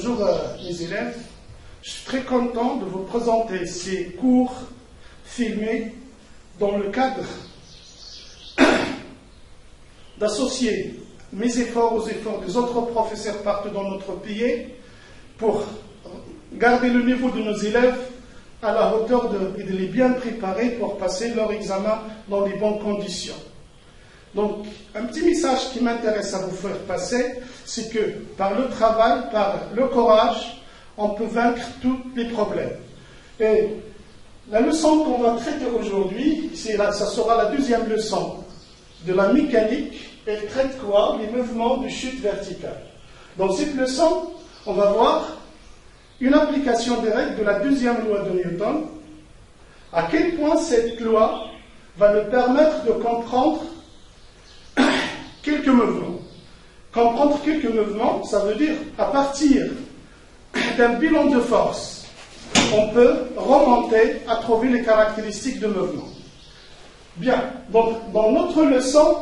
Bonjour mes élèves, je suis très content de vous présenter ces cours filmés dans le cadre d'associer mes efforts aux efforts des autres professeurs partout dans notre pays pour garder le niveau de nos élèves à la hauteur et de les bien préparer pour passer leur examen dans les bonnes conditions. Donc, un petit message qui m'intéresse à vous faire passer, c'est que par le travail, par le courage, on peut vaincre tous les problèmes. Et la leçon qu'on va traiter aujourd'hui, ça sera la deuxième leçon de la mécanique. Elle traite quoi? Les mouvements de chute verticale. Dans cette leçon, on va voir une application directe de la deuxième loi de Newton, à quel point cette loi va nous permettre de comprendre quelques mouvements. Comprendre quelques mouvements, ça veut dire à partir d'un bilan de force, on peut remonter à trouver les caractéristiques de mouvement. Bien, donc dans notre leçon,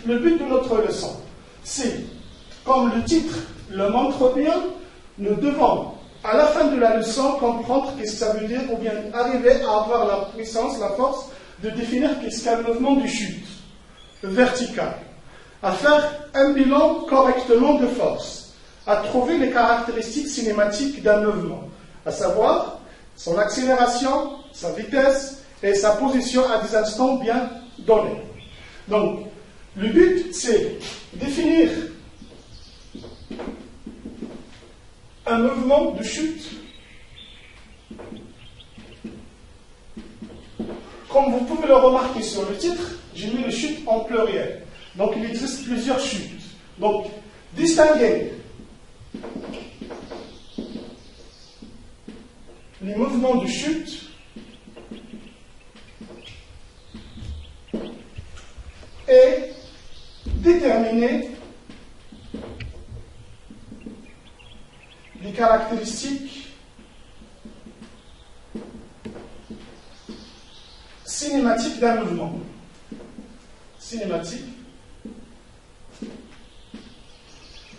le but de notre leçon, c'est, comme le titre le montre bien, nous devons, à la fin de la leçon, comprendre ce que ça veut dire, ou bien arriver à avoir la puissance, la force, de définir ce qu'est un mouvement de chute verticale, à faire un bilan correctement de force, à trouver les caractéristiques cinématiques d'un mouvement, à savoir son accélération, sa vitesse et sa position à des instants bien donnés. Donc, le but, c'est définir un mouvement de chute. Comme vous pouvez le remarquer sur le titre, j'ai mis le chute en pluriel. Donc il existe plusieurs chutes. Donc, distinguer les mouvements de chute et déterminer les caractéristiques cinématiques d'un mouvement. Cinématique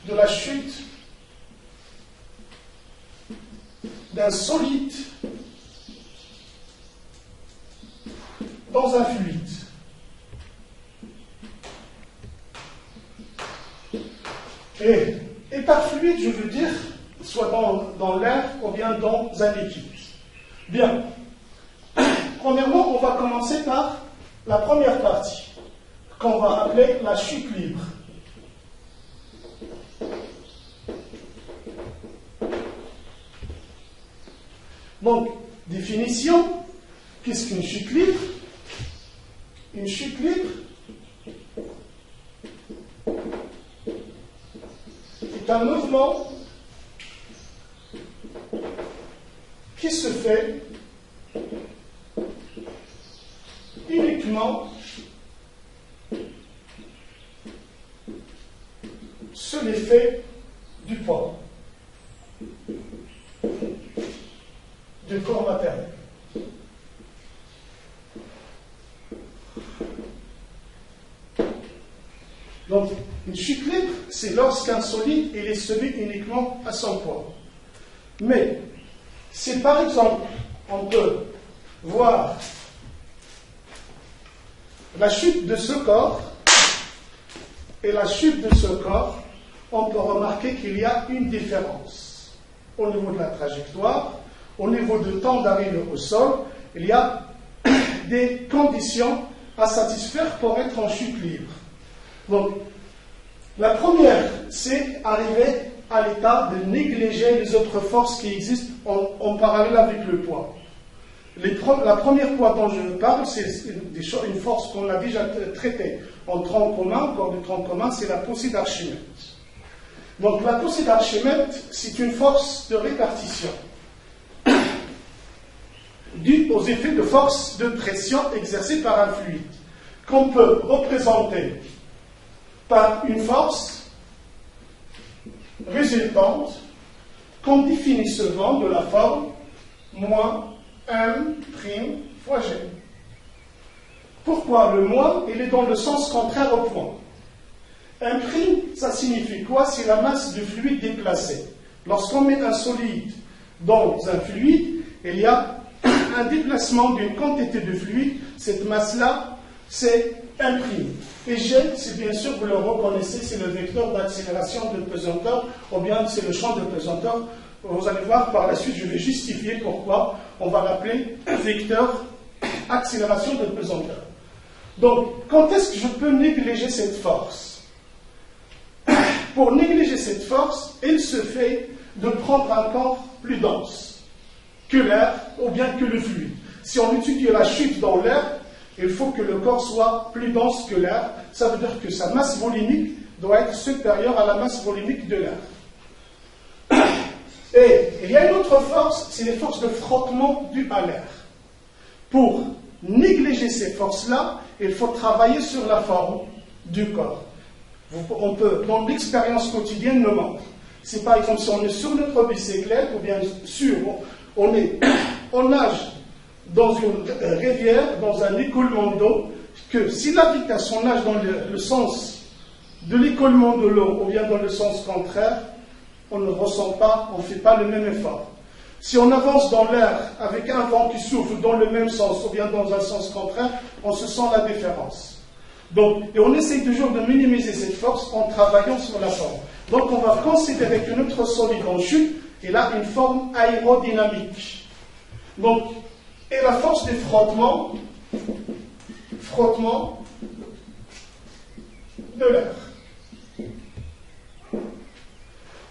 de la chute d'un solide dans un fluide. Et par fluide, je veux dire soit dans l'air ou bien dans un liquide. Bien. Premièrement, on va commencer par la première partie, qu'on va appeler la chute libre. Donc, définition, qu'est-ce qu'une chute libre? Une chute libre est un mouvement qui se fait uniquement sous l'effet du poids du corps matériel. Donc, une chute libre, c'est lorsqu'un solide est soumis uniquement à son poids. Mais, si par exemple, on peut voir la chute de ce corps et la chute de ce corps, on peut remarquer qu'il y a une différence. Au niveau de la trajectoire, au niveau du temps d'arrivée au sol, il y a des conditions à satisfaire pour être en chute libre. Donc, la première, c'est arriver à l'état de négliger les autres forces qui existent en parallèle avec le poids. La première poids dont je parle, c'est une force qu'on a déjà traitée en tronc commun, corps de tronc commun, c'est la poussée d'Archimède. Donc la poussée d'Archimède, c'est une force de répartition due aux effets de force de pression exercée par un fluide, qu'on peut représenter par une force résultante qu'on définit souvent de la forme moins M' fois G. Pourquoi le moins? Il est dans le sens contraire au point. Un prime, ça signifie quoi? C'est la masse du fluide déplacée. Lorsqu'on met un solide dans un fluide, il y a un déplacement d'une quantité de fluide. Cette masse-là, c'est imprimé. Et G, c'est bien sûr, vous le reconnaissez, c'est le vecteur d'accélération de pesanteur, ou bien c'est le champ de pesanteur. Vous allez voir par la suite, je vais justifier pourquoi on va l'appeler un vecteur accélération de pesanteur. Donc, quand est-ce que je peux négliger cette force? Pour négliger cette force, il se fait de prendre un corps plus dense que l'air ou bien que le fluide. Si on étudie la chute dans l'air, il faut que le corps soit plus dense que l'air. Ça veut dire que sa masse volumique doit être supérieure à la masse volumique de l'air. Et il y a une autre force, c'est les forces de frottement dues à l'air. Pour négliger ces forces-là, il faut travailler sur la forme du corps. On peut, dans l'expérience quotidienne, le montre. Si par exemple, si on est sur notre bicyclette, ou bien on nage dans une rivière, dans un écoulement d'eau, que si la vitesse, on nage dans le sens de l'écoulement de l'eau, ou bien dans le sens contraire, on ne ressent pas, on ne fait pas le même effort. Si on avance dans l'air avec un vent qui souffle dans le même sens, ou bien dans un sens contraire, on se sent la différence. Donc, et on essaye toujours de minimiser cette force en travaillant sur la forme. Donc, on va considérer que notre solide en chute, il a une forme aérodynamique. Donc, et la force du frottement de l'air.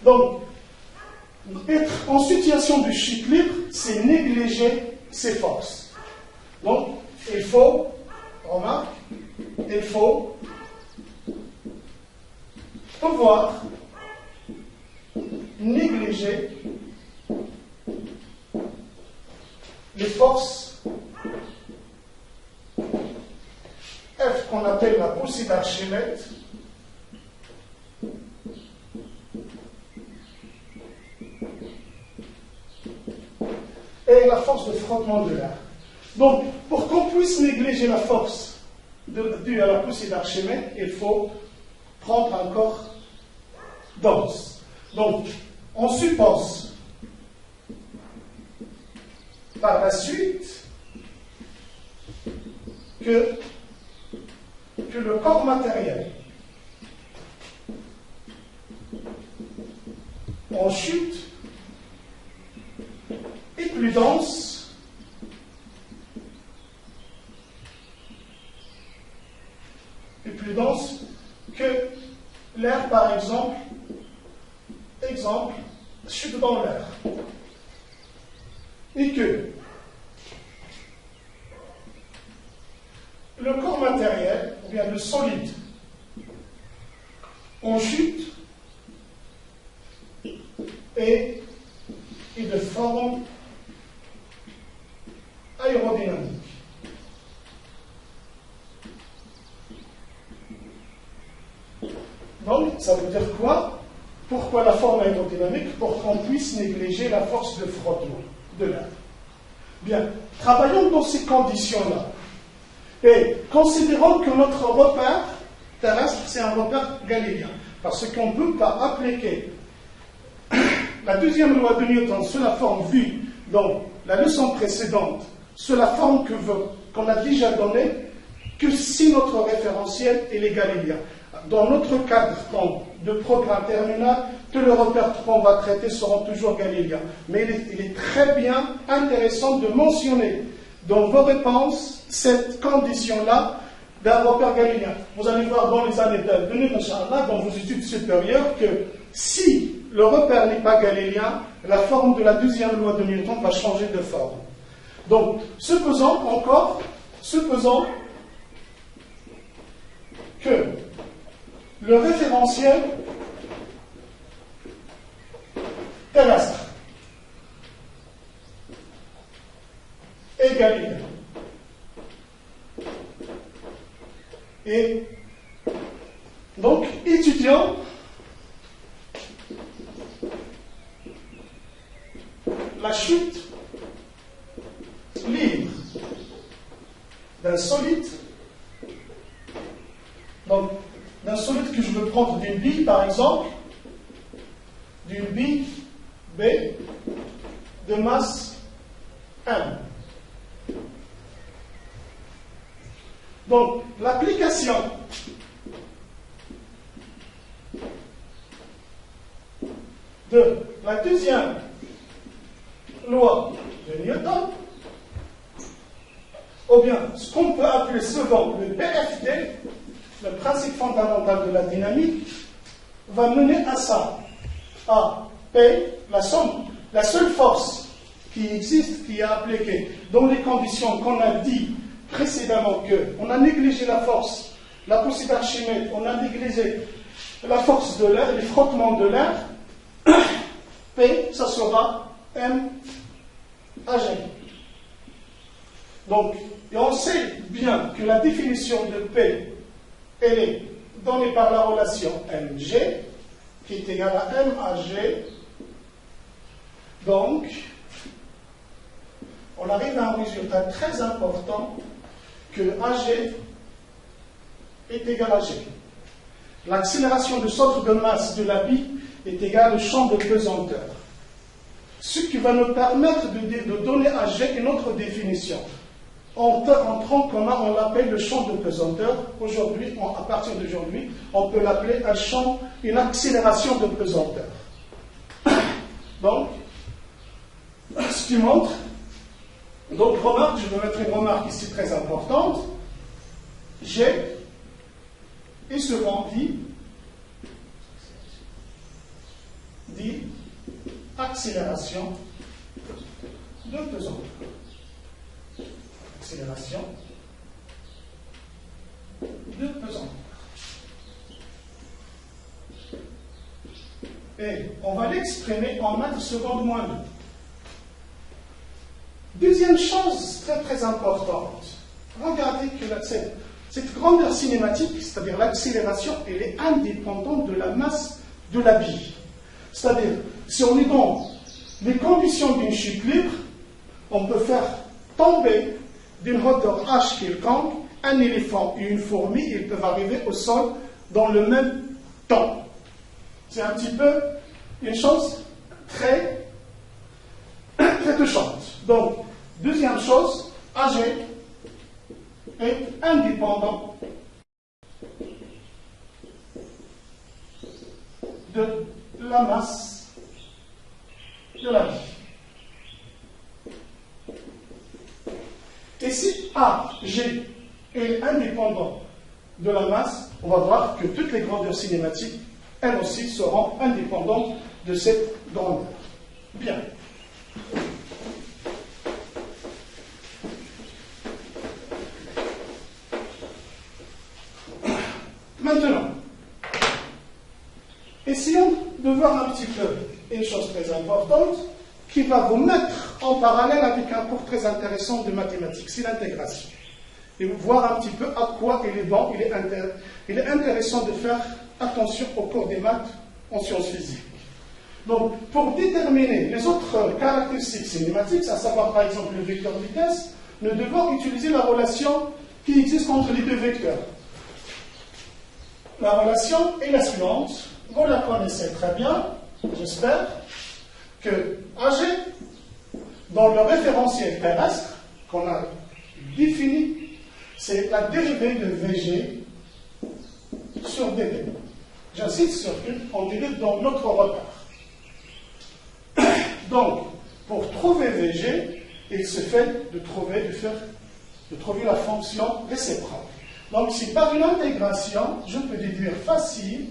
Donc, être en situation de chute libre, c'est négliger ses forces. Donc, il faut, remarque, il faut pouvoir négliger les forces F qu'on appelle la poussée d'Archimède et la force de frottement de l'air. Donc, pour qu'on puisse négliger la force due à la poussée d'Archimède, il faut prendre un corps dense. Donc, on suppose par la suite que le corps matériel en chute est plus dense que l'air, par exemple, chute dans l'air. Et que le corps matériel, ou bien le solide, en chute est de forme aérodynamique. Donc, ça veut dire quoi? Pourquoi la forme aérodynamique? Pour qu'on puisse négliger la force de frottement de l'air. Bien, travaillons dans ces conditions-là. Et considérons que notre repère terrestre, c'est un repère galiléen. Parce qu'on ne peut pas appliquer la deuxième loi de Newton sous la forme vue dans la leçon précédente, sous la forme qu'on a déjà donnée, que si notre référentiel est galiléen. Dans notre cadre de programme terminal, tous les repères qu'on va traiter seront toujours galiléens. Mais il est très bien intéressant de mentionner dans vos réponses cette condition-là d'un repère galiléen. Vous allez voir dans les années à venir, Inch'Allah, dans vos études supérieures, que si le repère n'est pas galiléen, la forme de la deuxième loi de Newton va changer de forme. Donc, supposons que le référentiel terrestre est galiléen. Et donc, étudiant la chute libre d'un solide, donc d'un solide que je veux prendre d'une bille, par exemple, d'une bille B de masse M. Donc, l'application de la deuxième loi de Newton, ou bien ce qu'on peut appeler souvent le PFD, le principe fondamental de la dynamique, va mener à ça, à P, la somme, la seule force qui existe, qui est appliquée dans les conditions qu'on a dit précédemment, qu'on a négligé la force, la poussée d'Archimède, on a négligé la force de l'air, les frottements de l'air, P, ça sera M AG. Donc, et on sait bien que la définition de P, elle est donnée par la relation MG, qui est égale à MAG. Donc, on arrive à un résultat très important que AG est égal à G. L'accélération du centre de masse de la bille est égale au champ de pesanteur. Ce qui va nous permettre de donner à G une autre définition. En tronc commun, on l'appelle le champ de pesanteur. Aujourd'hui, à partir d'aujourd'hui, on peut l'appeler un champ, une accélération de pesanteur. Donc, ce qui montre, donc remarque, je vais mettre une remarque ici très importante, G est souvent dit accélération de pesanteur. Accélération de pesanteur. Et on va l'exprimer en mètres secondes moins 2. Deuxième chose très très importante, regardez que cette grandeur cinématique, c'est-à-dire l'accélération, elle est indépendante de la masse de la bille. C'est-à-dire, si on est dans les conditions d'une chute libre, on peut faire tomber d'une hauteur h quelconque un éléphant et une fourmi, ils peuvent arriver au sol dans le même temps. C'est un petit peu une chose très touchante. Donc, deuxième chose, AG est indépendant de la masse de la bille. Et si AG est indépendant de la masse, on va voir que toutes les grandeurs cinématiques, elles aussi, seront indépendantes de cette grandeur. Bien. Maintenant, essayons de voir un petit peu une chose très importante qui va vous mettre en parallèle avec un cours très intéressant de mathématiques, c'est l'intégration. Et voir un petit peu à quoi il est bon, il est intéressant de faire attention au cours des maths en sciences physiques. Donc, pour déterminer les autres caractéristiques cinématiques, à savoir par exemple le vecteur vitesse, nous devons utiliser la relation qui existe entre les deux vecteurs. La relation est la suivante, vous la connaissez très bien, j'espère, que AG, dans le référentiel terrestre qu'on a défini, c'est la dérivée de VG sur DD. J'insiste sur on dérive dans notre repère. Donc, pour trouver VG, il se fait de trouver la fonction réciproque. Donc, si par une intégration, je peux déduire facile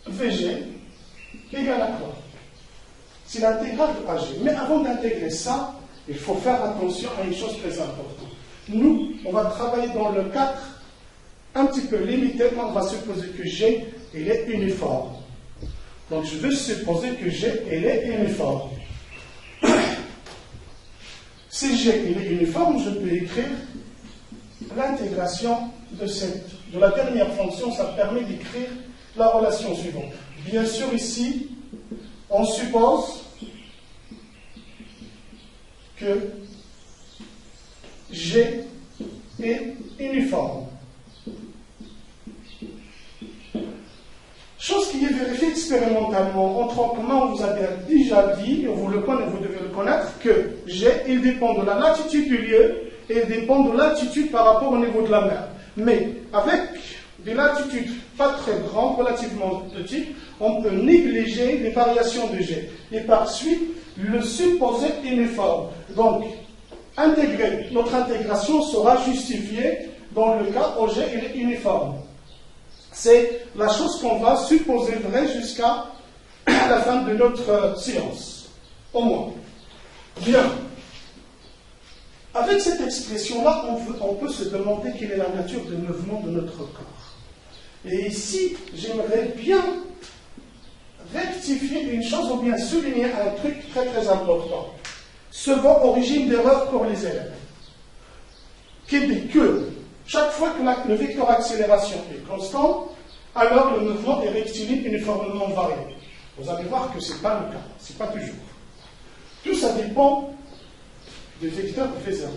VG égale à quoi? C'est l'intégrale de AG. Mais avant d'intégrer ça, il faut faire attention à une chose très importante. Nous, on va travailler dans le cadre un petit peu limité, on va supposer que G, il est uniforme. Donc, je vais supposer que G, il est uniforme. Si G, il est uniforme, je peux écrire l'intégration de la dernière fonction, ça permet d'écrire la relation suivante. Bien sûr, ici, on suppose que G est uniforme. Chose qui est vérifiée expérimentalement. Entre en commun, on vous a déjà dit, et vous devez le connaître, que G, il dépend de la latitude du lieu et il dépend de l'altitude par rapport au niveau de la mer. Mais avec des latitudes pas très grandes, relativement petites, on peut négliger les variations de G. Et par suite, le supposer uniforme. Donc, notre intégration sera justifiée dans le cas où G est uniforme. C'est la chose qu'on va supposer vraie jusqu'à la fin de notre séance. Au moins. Bien. Avec cette expression-là, on peut se demander quelle est la nature du mouvement de notre corps. Et ici, j'aimerais bien rectifier une chose ou bien souligner un truc très très important. Souvent, origine d'erreur pour les élèves. Qui dit que chaque fois que le vecteur accélération est constant, alors le mouvement est rectiligne uniformément varié. Vous allez voir que ce n'est pas le cas, ce n'est pas toujours. Tout ça dépend du vecteur V0.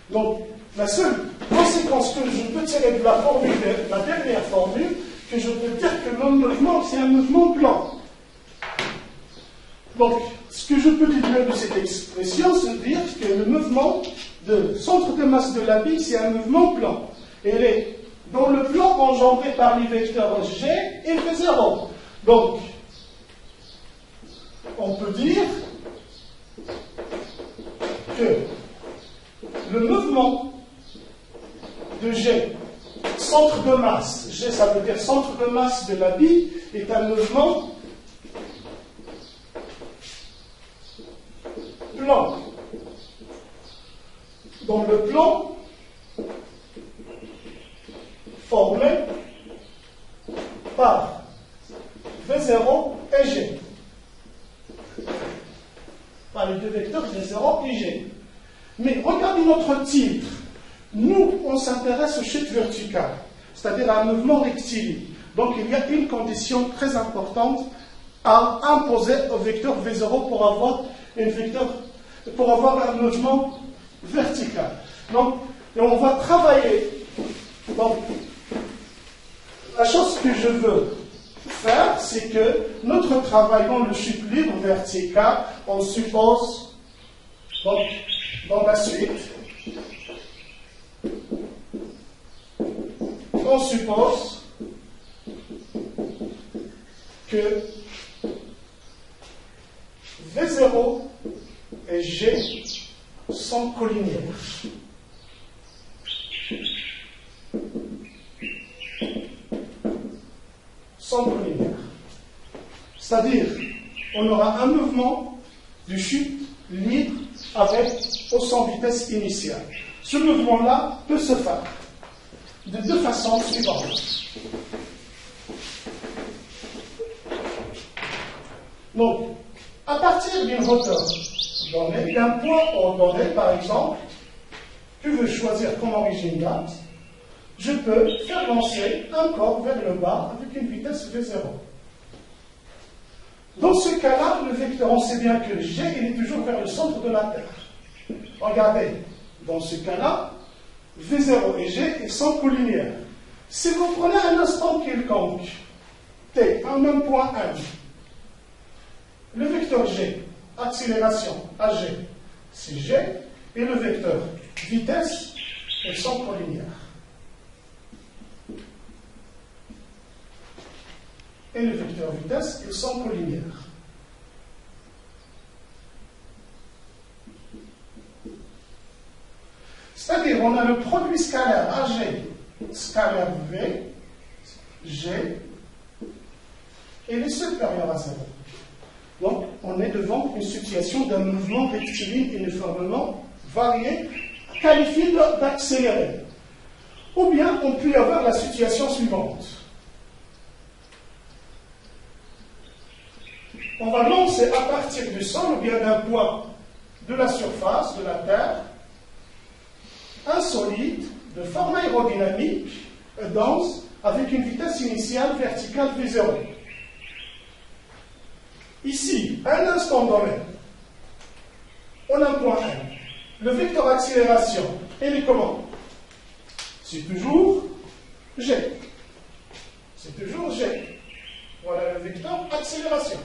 Donc, la seule conséquence que je peux tirer de la dernière formule, que je peux dire que mon mouvement, c'est un mouvement plan. Donc, ce que je peux déduire de cette expression, c'est dire que le mouvement de centre de masse de la bille, c'est un mouvement plan. Et il est dans le plan engendré par les vecteurs G et V0. Donc, on peut dire que le mouvement de G, centre de masse, G ça veut dire centre de masse de la bille, est un mouvement plan. Dans le plan formé par V0 et G. Par les deux vecteurs V0 et G. Mais regardez notre titre. Nous, on s'intéresse aux chutes verticales, c'est-à-dire à un mouvement rectiligne. Donc il y a une condition très importante à imposer au vecteur V0 pour avoir un mouvement vertical. Donc, on va travailler. Donc, la chose que je veux faire, c'est que notre travail dans le chute libre vertical, on suppose, donc, dans la suite, on suppose que V0 et G sont collinaires. C'est-à-dire, on aura un mouvement de chute libre avec ou sans vitesse initiale. Ce mouvement-là peut se faire de deux façons suivantes. Donc, à partir d'une hauteur donnée, d'un point donné, par exemple, que je veux choisir comme origine date, je peux faire lancer un corps vers le bas avec une vitesse V0. Dans ce cas-là, le vecteur, on sait bien que G, il est toujours vers le centre de la Terre. Regardez, dans ce cas-là, V0 et G, ils sont collinéaires. Si vous prenez un instant quelconque, T, un même point 1, le vecteur G, accélération AG, c'est G, et le vecteur vitesse, ils sont collinéaires. Et le vecteur vitesse, ils sont collinéaires. C'est-à-dire, on a le produit scalaire AG, scalaire V, G, et il est supérieur à 0. Donc, on est devant une situation d'un mouvement rectiligne uniformément varié, qualifié d'accéléré. Ou bien, on peut avoir la situation suivante. On va lancer à partir du sol, ou bien d'un point de la surface de la Terre, un solide de forme aérodynamique dense avec une vitesse initiale verticale V0. Ici, à un instant donné, on a un point 1. Le vecteur accélération, il est comment? C'est toujours G. C'est toujours G. vecteur accélération.